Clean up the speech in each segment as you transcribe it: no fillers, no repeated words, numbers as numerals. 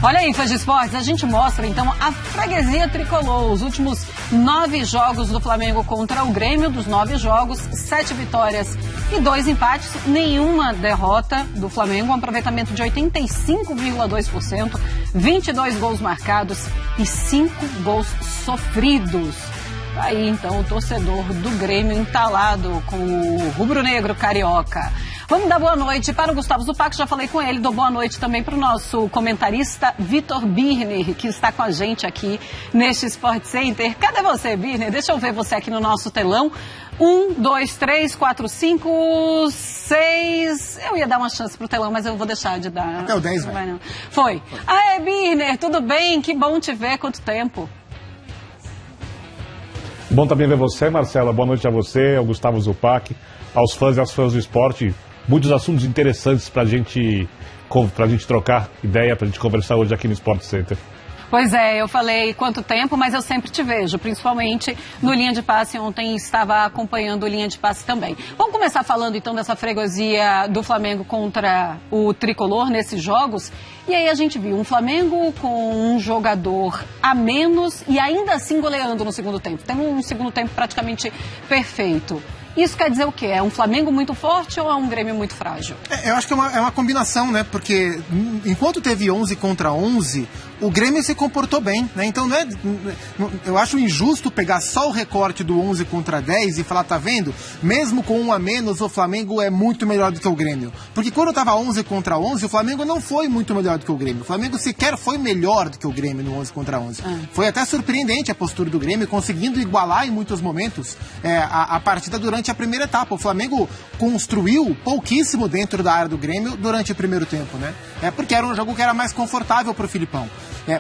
Olha aí, fãs de esportes, a gente mostra então a freguesia tricolor. Os últimos 9 jogos do Flamengo contra o Grêmio, dos 9 jogos, 7 vitórias e 2 empates, nenhuma derrota do Flamengo, um aproveitamento de 85,2%, 22 gols marcados e 5 gols sofridos. Aí então o torcedor do Grêmio entalado com o rubro-negro carioca. Vamos dar boa noite para o Gustavo Zupac, já falei com ele, dou boa noite também para o nosso comentarista Vitor Birner, que está com a gente aqui neste Sport Center. Cadê você, Birner? Deixa eu ver você aqui no nosso telão. 1, 2, 3, 4, 5, 6... Eu ia dar uma chance pro telão, mas eu vou deixar de dar. Até o 10, vai. Não. Foi. Aê, Birner, tudo bem? Que bom te ver, quanto tempo? Bom também ver você, Marcela. Boa noite a você, ao Gustavo Zupac, aos fãs e às fãs do esporte. Muitos assuntos interessantes pra gente trocar ideia, pra gente conversar hoje aqui no Sport Center. Pois é, eu falei quanto tempo, mas eu sempre te vejo, principalmente no Linha de Passe. Ontem estava acompanhando o Linha de Passe também. Vamos começar falando então dessa freguesia do Flamengo contra o Tricolor nesses jogos. E aí a gente viu um Flamengo com um jogador a menos e ainda assim goleando no segundo tempo. Tem um segundo tempo praticamente perfeito. Isso quer dizer o quê? É um Flamengo muito forte ou é um Grêmio muito frágil? Eu acho que é uma combinação, né? Porque enquanto teve 11 contra 11, o Grêmio se comportou bem, né? Então eu acho injusto pegar só o recorte do 11 contra 10 e falar, tá vendo? Mesmo com um a menos, o Flamengo é muito melhor do que o Grêmio. Porque quando tava 11 contra 11, o Flamengo não foi muito melhor do que o Grêmio. O Flamengo sequer foi melhor do que o Grêmio no 11 contra 11. Foi até surpreendente a postura do Grêmio, conseguindo igualar em muitos momentos a partida durante a primeira etapa. O Flamengo construiu pouquíssimo dentro da área do Grêmio durante o primeiro tempo, né? Porque era um jogo que era mais confortável pro Filipão.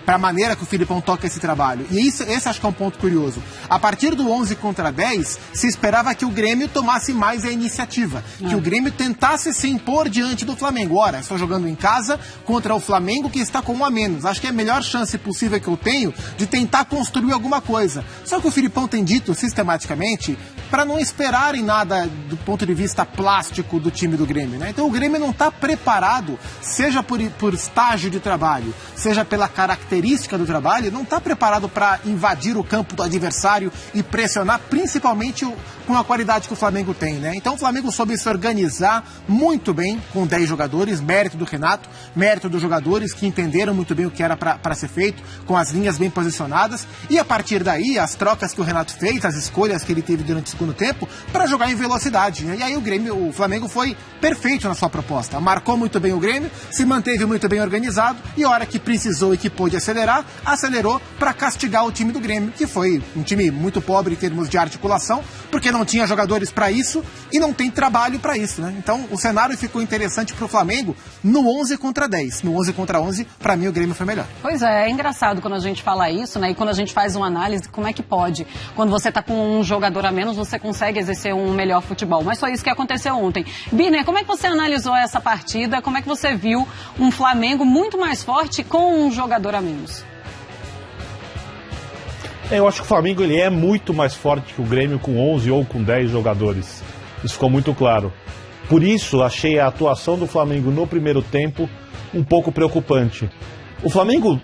Para a maneira que o Filipão toca esse trabalho. E esse acho que é um ponto curioso. A partir do 11 contra 10, se esperava que o Grêmio tomasse mais a iniciativa. Que o Grêmio tentasse se impor diante do Flamengo. Ora, estou jogando em casa contra o Flamengo que está com um a menos. Acho que é a melhor chance possível que eu tenho de tentar construir alguma coisa. Só que o Filipão tem dito sistematicamente para não esperarem nada do ponto de vista plástico do time do Grêmio, né? Então o Grêmio não está preparado, seja por estágio de trabalho, seja pela característica do trabalho, não está preparado para invadir o campo do adversário e pressionar, principalmente com a qualidade que o Flamengo tem, né? Então o Flamengo soube se organizar muito bem com 10 jogadores, mérito do Renato, mérito dos jogadores que entenderam muito bem o que era para ser feito, com as linhas bem posicionadas, e a partir daí, as trocas que o Renato fez, as escolhas que ele teve durante o segundo tempo, para jogar em velocidade, né? E aí o Flamengo foi perfeito na sua proposta, marcou muito bem o Grêmio, se manteve muito bem organizado, e a hora que precisou e que pôde acelerar, acelerou para castigar o time do Grêmio, que foi um time muito pobre em termos de articulação, porque não tinha jogadores para isso e não tem trabalho para isso, né? Então o cenário ficou interessante para o Flamengo no 11 contra 10. No 11 contra 11, para mim o Grêmio foi melhor. Pois é engraçado quando a gente fala isso, né? E quando a gente faz uma análise, como é que pode? Quando você tá com um jogador a menos, você consegue exercer um melhor futebol. Mas foi isso que aconteceu ontem. Birner, como é que você analisou essa partida? Como é que você viu um Flamengo muito mais forte com um jogador a menos? Eu acho que o Flamengo ele é muito mais forte que o Grêmio com 11 ou com 10 jogadores. Isso ficou muito claro. Por isso, achei a atuação do Flamengo no primeiro tempo um pouco preocupante. O Flamengo,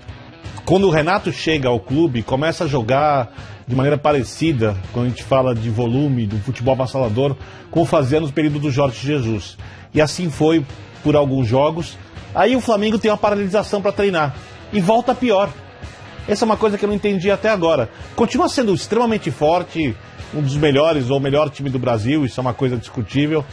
quando o Renato chega ao clube, começa a jogar de maneira parecida, quando a gente fala de volume, do futebol avassalador, como fazia no período do Jorge Jesus. E assim foi por alguns jogos. Aí o Flamengo tem uma paralisação para treinar e volta pior. Essa é uma coisa que eu não entendi até agora. Continua sendo extremamente forte, um dos melhores ou o melhor time do Brasil, isso é uma coisa discutível.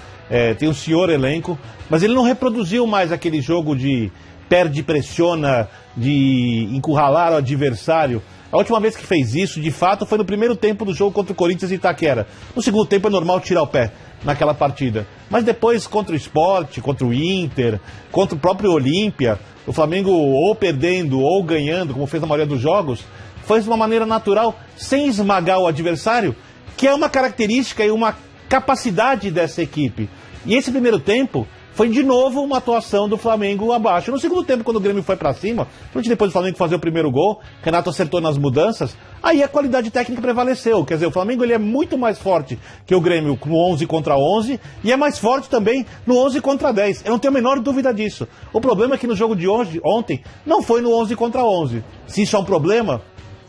Tem um senhor elenco, mas ele não reproduziu mais aquele jogo de perde, pressiona, de encurralar o adversário. A última vez que fez isso, de fato, foi no primeiro tempo do jogo contra o Corinthians e Itaquera. No segundo tempo é normal tirar o pé naquela partida. Mas depois, contra o Sport, contra o Inter, contra o próprio Olímpia, o Flamengo ou perdendo ou ganhando, como fez na maioria dos jogos, foi de uma maneira natural, sem esmagar o adversário, que é uma característica e uma capacidade dessa equipe. E esse primeiro tempo foi de novo uma atuação do Flamengo abaixo. No segundo tempo, quando o Grêmio foi para cima, depois do Flamengo fazer o primeiro gol, Renato acertou nas mudanças, Aí a qualidade técnica prevaleceu. Quer dizer, o Flamengo ele é muito mais forte que o Grêmio no 11 contra 11 e é mais forte também no 11 contra 10. Eu não tenho a menor dúvida disso. O problema é que no jogo de ontem não foi no 11 contra 11. Se isso é um problema,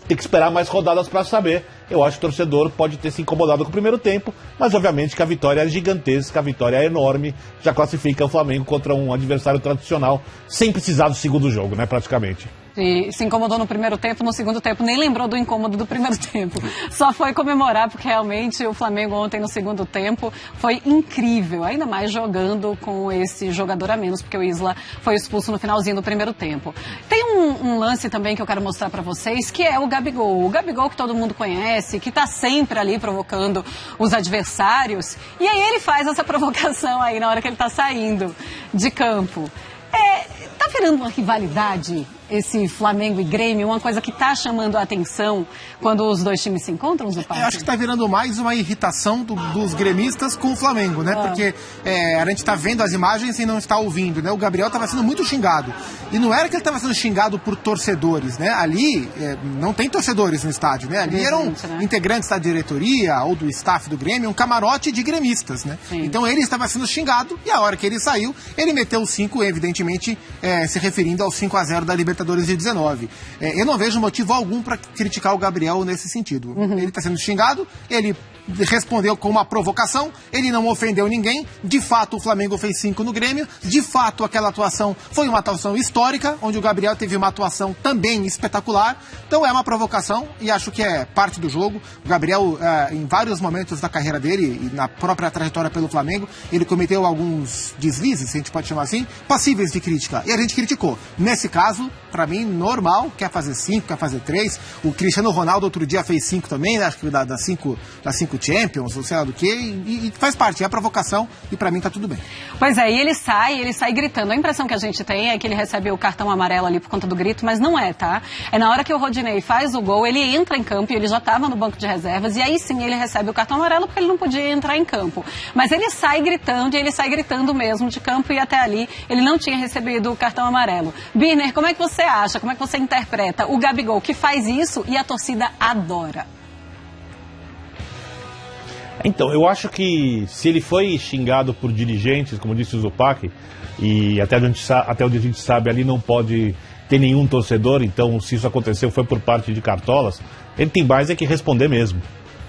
tem que esperar mais rodadas para saber. Eu acho que o torcedor pode ter se incomodado com o primeiro tempo, mas obviamente que a vitória é gigantesca, a vitória é enorme, já classifica o Flamengo contra um adversário tradicional, sem precisar do segundo jogo, né, praticamente. E se incomodou no primeiro tempo, no segundo tempo nem lembrou do incômodo do primeiro tempo. Só foi comemorar, porque realmente o Flamengo ontem no segundo tempo foi incrível, ainda mais jogando com esse jogador a menos, porque o Isla foi expulso no finalzinho do primeiro tempo. Tem um lance também que eu quero mostrar pra vocês, que é o Gabigol. O Gabigol que todo mundo conhece, que tá sempre ali provocando os adversários, e aí ele faz essa provocação aí na hora que ele tá saindo de campo. Tá virando uma rivalidade esse Flamengo e Grêmio, uma coisa que está chamando a atenção quando os dois times se encontram, Zupac? Eu acho que está virando mais uma irritação dos gremistas com o Flamengo, né? Porque a gente está vendo as imagens e não está ouvindo, né? O Gabriel estava sendo muito xingado. E não era que ele estava sendo xingado por torcedores, né? Ali não tem torcedores no estádio, né? Ali eram integrantes da diretoria ou do staff do Grêmio, um camarote de gremistas, né? Sim. Então ele estava sendo xingado e a hora que ele saiu, ele meteu os 5, evidentemente se referindo aos 5-0 da Libertadores de 19. Eu não vejo motivo algum para criticar o Gabriel nesse sentido. Ele está sendo xingado, ele respondeu com uma provocação, ele não ofendeu ninguém, de fato o Flamengo fez 5 no Grêmio, de fato aquela atuação foi uma atuação histórica, onde o Gabriel teve uma atuação também espetacular, então é uma provocação e acho que é parte do jogo. O Gabriel, em vários momentos da carreira dele e na própria trajetória pelo Flamengo, ele cometeu alguns deslizes, se a gente pode chamar assim, passíveis de crítica, e a gente criticou. Nesse caso, pra mim, normal, quer fazer 5, quer fazer 3, o Cristiano Ronaldo outro dia fez 5 também, né? Acho que das 5 Champions, ou sei lá do que, e faz parte, é a provocação, e pra mim tá tudo bem. Pois é, e ele sai gritando. A impressão que a gente tem é que ele recebe o cartão amarelo ali por conta do grito, mas não é, tá? É na hora que o Rodinei faz o gol, ele entra em campo, e ele já tava no banco de reservas, e aí sim ele recebe o cartão amarelo porque ele não podia entrar em campo. Mas ele sai gritando, e ele sai gritando mesmo de campo, e até ali ele não tinha recebido o cartão amarelo. Birner, como é que você acha, como é que você interpreta o Gabigol que faz isso e a torcida adora? Então, eu acho que se ele foi xingado por dirigentes, como disse o Zupac, e até onde a gente sabe ali não pode ter nenhum torcedor, então se isso aconteceu foi por parte de cartolas, ele tem mais que responder mesmo,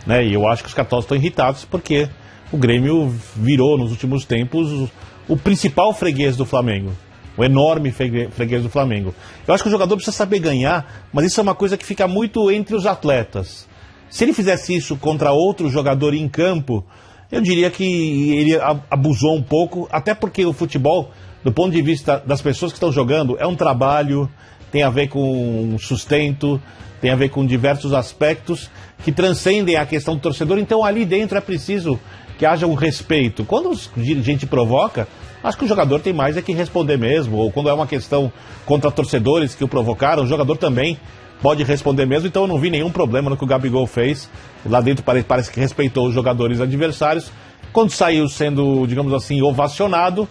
né? E eu acho que os cartolas estão irritados porque o Grêmio virou nos últimos tempos o principal freguês do Flamengo. O enorme freguês do Flamengo. Eu acho que o jogador precisa saber ganhar, mas isso é uma coisa que fica muito entre os atletas. Se ele fizesse isso contra outro jogador em campo, eu diria que ele abusou um pouco, até porque o futebol, do ponto de vista das pessoas que estão jogando, é um trabalho, tem a ver com sustento, tem a ver com diversos aspectos que transcendem a questão do torcedor. Então ali dentro é preciso que haja um respeito. Quando o dirigente provoca, acho que o jogador tem mais que responder mesmo, ou quando é uma questão contra torcedores que o provocaram, o jogador também pode responder mesmo, então eu não vi nenhum problema no que o Gabigol fez. Lá dentro parece que respeitou os jogadores adversários. Quando saiu sendo, digamos assim, ovacionado,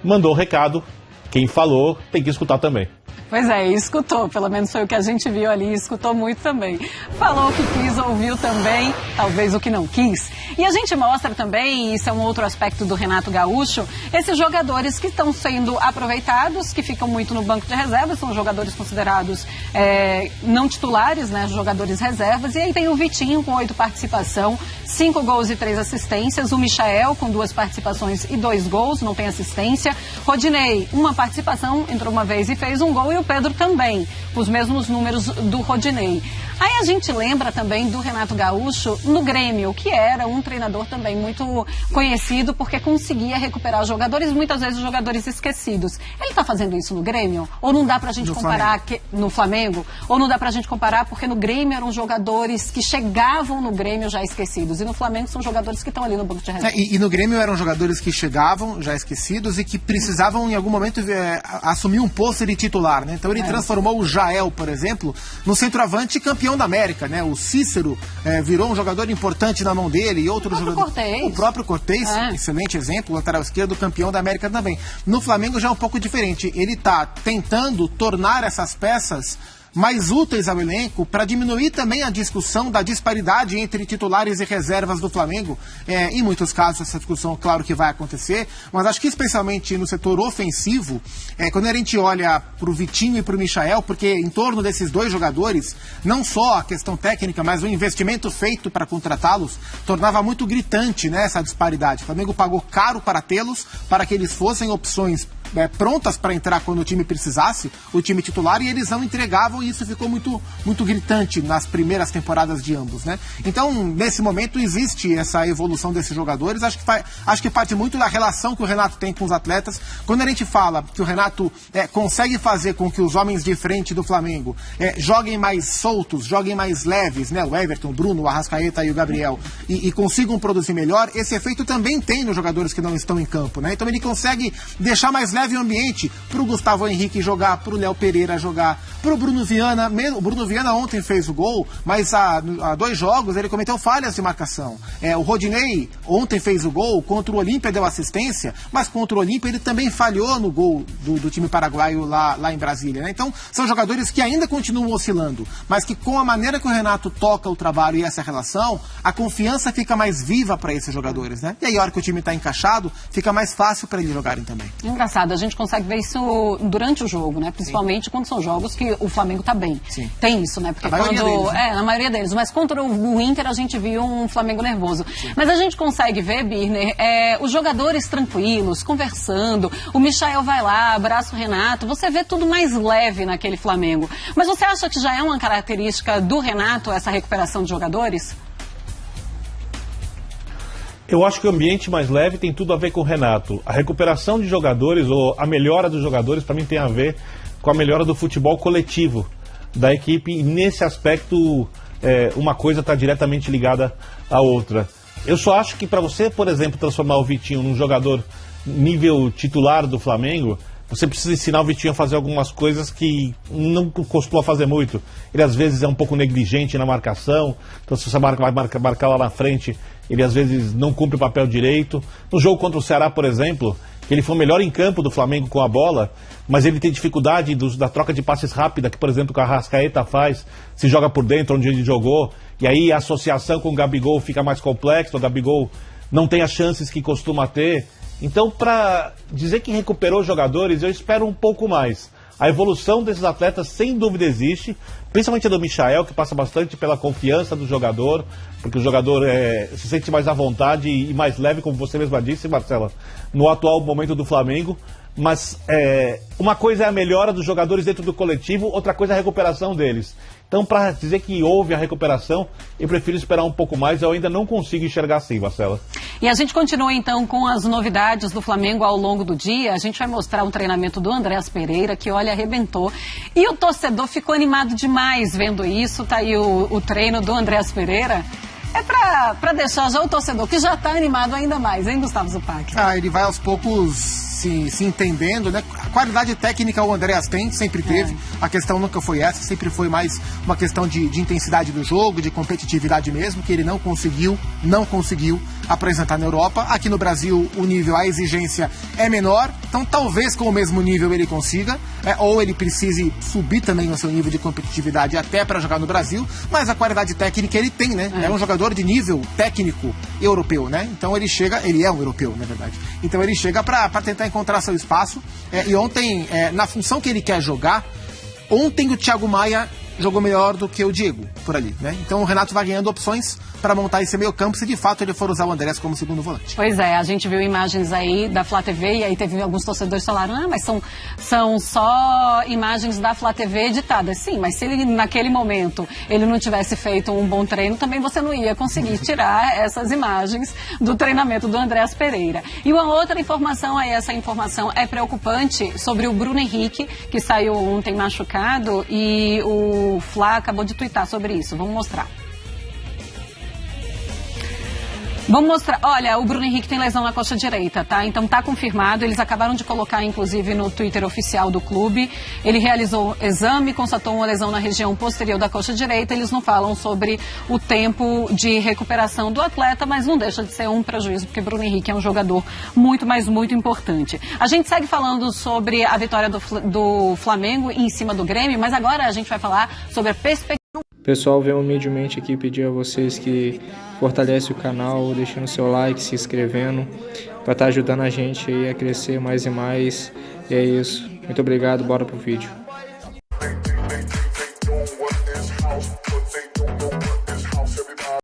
mandou o recado. Quem falou tem que escutar também. Pois é, escutou, pelo menos foi o que a gente viu ali, escutou muito também. Falou o que quis, ouviu também, talvez o que não quis. E a gente mostra também, e isso é um outro aspecto do Renato Gaúcho, esses jogadores que estão sendo aproveitados, que ficam muito no banco de reservas, são jogadores considerados não titulares, né, jogadores reservas. E aí tem o Vitinho com 8 participações, 5 gols e 3 assistências, o Michael com 2 participações e 2 gols, não tem assistência, Rodinei, 1 participação, entrou uma vez e fez 1 gol, e o Pedro também, os mesmos números do Rodinei. Aí a gente lembra também do Renato Gaúcho no Grêmio, que era um treinador também muito conhecido porque conseguia recuperar jogadores, muitas vezes jogadores esquecidos. Ele está fazendo isso no Grêmio? Ou não dá pra gente comparar no Flamengo? Ou não dá pra gente comparar porque no Grêmio eram jogadores que chegavam no Grêmio já esquecidos, e no Flamengo são jogadores que estão ali no banco de reserva. E no Grêmio eram jogadores que chegavam já esquecidos e que precisavam em algum momento assumir um posto de titular, né? Então ele transformou o Jael, por exemplo, no centroavante campeão da América, né? O Cícero virou um jogador importante na mão dele, e outro jogador... O próprio Cortez, excelente exemplo, lateral esquerdo, campeão da América também. No Flamengo já é um pouco diferente. Ele está tentando tornar essas peças mais úteis ao elenco para diminuir também a discussão da disparidade entre titulares e reservas do Flamengo. Em muitos casos essa discussão, claro que vai acontecer, mas acho que especialmente no setor ofensivo, quando a gente olha para o Vitinho e para o Michael, porque em torno desses dois jogadores, não só a questão técnica, mas o investimento feito para contratá-los tornava muito gritante, né, essa disparidade. O Flamengo pagou caro para tê-los, para que eles fossem opções prontas para entrar quando o time precisasse, o time titular, e eles não entregavam, e isso ficou muito, muito gritante nas primeiras temporadas de ambos, né? Então, nesse momento, existe essa evolução desses jogadores. Acho que parte muito da relação que o Renato tem com os atletas. Quando a gente fala que o Renato consegue fazer com que os homens de frente do Flamengo joguem mais soltos, joguem mais leves, né? O Everton, o Bruno, o Arrascaeta e o Gabriel, e consigam produzir melhor, esse efeito também tem nos jogadores que não estão em campo, né? Então ele consegue deixar mais leve o ambiente pro Gustavo Henrique jogar, pro Léo Pereira jogar, pro Bruno Viana. O Bruno Viana ontem fez o gol, mas há 2 jogos ele cometeu falhas de marcação. O Rodinei ontem fez o gol, contra o Olímpia deu assistência, mas contra o Olímpia ele também falhou no gol do time paraguaio lá em Brasília, né? Então são jogadores que ainda continuam oscilando, mas que com a maneira que o Renato toca o trabalho e essa relação, a confiança fica mais viva para esses jogadores, né? E aí a hora que o time está encaixado, fica mais fácil para eles jogarem também. Engraçado, a gente consegue ver isso durante o jogo, né? Principalmente quando são jogos que o Flamengo tá bem. Sim. Tem isso, né? Porque deles, né? na maioria deles. Mas contra o Inter a gente viu um Flamengo nervoso. Sim. Mas a gente consegue ver, Birner, os jogadores tranquilos, conversando. O Michael vai lá, abraça o Renato. Você vê tudo mais leve naquele Flamengo. Mas você acha que já é uma característica do Renato essa recuperação de jogadores? Eu acho que o ambiente mais leve tem tudo a ver com o Renato. A recuperação de jogadores, ou a melhora dos jogadores, para mim tem a ver com a melhora do futebol coletivo da equipe. E nesse aspecto, uma coisa está diretamente ligada à outra. Eu só acho que para você, por exemplo, transformar o Vitinho num jogador nível titular do Flamengo, você precisa ensinar o Vitinho a fazer algumas coisas que não costuma fazer muito. Ele às vezes é um pouco negligente na marcação, então se você vai marcar lá na frente, ele às vezes não cumpre o papel direito. No jogo contra o Ceará, por exemplo, que ele foi o melhor em campo do Flamengo com a bola, mas ele tem dificuldade da troca de passes rápida, que por exemplo o Arrascaeta faz, se joga por dentro onde ele jogou, e aí a associação com o Gabigol fica mais complexa, o Gabigol não tem as chances que costuma ter. Então, para dizer que recuperou jogadores, eu espero um pouco mais. A evolução desses atletas, sem dúvida, existe, principalmente a do Michael, que passa bastante pela confiança do jogador, porque o jogador se sente mais à vontade e mais leve, como você mesma disse, Marcela, no atual momento do Flamengo. Mas uma coisa é a melhora dos jogadores dentro do coletivo, outra coisa é a recuperação deles. Então, para dizer que houve a recuperação, eu prefiro esperar um pouco mais. Eu ainda não consigo enxergar assim, Marcela. E a gente continua, então, com as novidades do Flamengo ao longo do dia. A gente vai mostrar um treinamento do Andréas Pereira, que, olha, arrebentou. E o torcedor ficou animado demais vendo isso. Tá aí o treino do Andréas Pereira. É para deixar já o torcedor, que já está animado ainda mais, hein, Gustavo Zupac? Ele vai aos poucos se entendendo, né? A qualidade técnica o Andréas tem, sempre teve. A questão nunca foi essa, sempre foi mais uma questão de intensidade do jogo, de competitividade mesmo, que ele não conseguiu apresentar na Europa. Aqui no Brasil, o nível, a exigência é menor, então talvez com o mesmo nível ele consiga, ou ele precise subir também o seu nível de competitividade até para jogar no Brasil, mas a qualidade técnica ele tem, né? É um jogador de nível técnico europeu, né? Então ele é um europeu, na verdade. Então ele chega para tentar encontrar seu espaço, e ontem, na função que ele quer jogar, ontem o Thiago Maia jogou melhor do que o Diego, por ali, né? Então o Renato vai ganhando opções para montar esse meio campo, se de fato ele for usar o Andréas como segundo volante. Pois é, a gente viu imagens aí da Flá TV, e aí teve alguns torcedores que falaram, mas são só imagens da Flá TV editadas. Sim, mas se ele naquele momento ele não tivesse feito um bom treino, também você não ia conseguir tirar essas imagens do treinamento do Andréas Pereira. E uma outra informação aí, essa informação é preocupante sobre o Bruno Henrique, que saiu ontem machucado, e o Flá acabou de tuitar sobre isso. Vamos mostrar. Vamos mostrar. Olha, o Bruno Henrique tem lesão na coxa direita, tá? Então tá confirmado. Eles acabaram de colocar, inclusive, no Twitter oficial do clube. Ele realizou exame, constatou uma lesão na região posterior da coxa direita. Eles não falam sobre o tempo de recuperação do atleta, mas não deixa de ser um prejuízo, porque Bruno Henrique é um jogador muito, mas muito importante. A gente segue falando sobre a vitória do Flamengo em cima do Grêmio, mas agora a gente vai falar sobre a perspectiva. Pessoal, venho humildemente aqui pedir a vocês que fortalecem o canal, deixando seu like, se inscrevendo, para estar ajudando a gente aí a crescer mais e mais. E é isso. Muito obrigado, bora pro vídeo.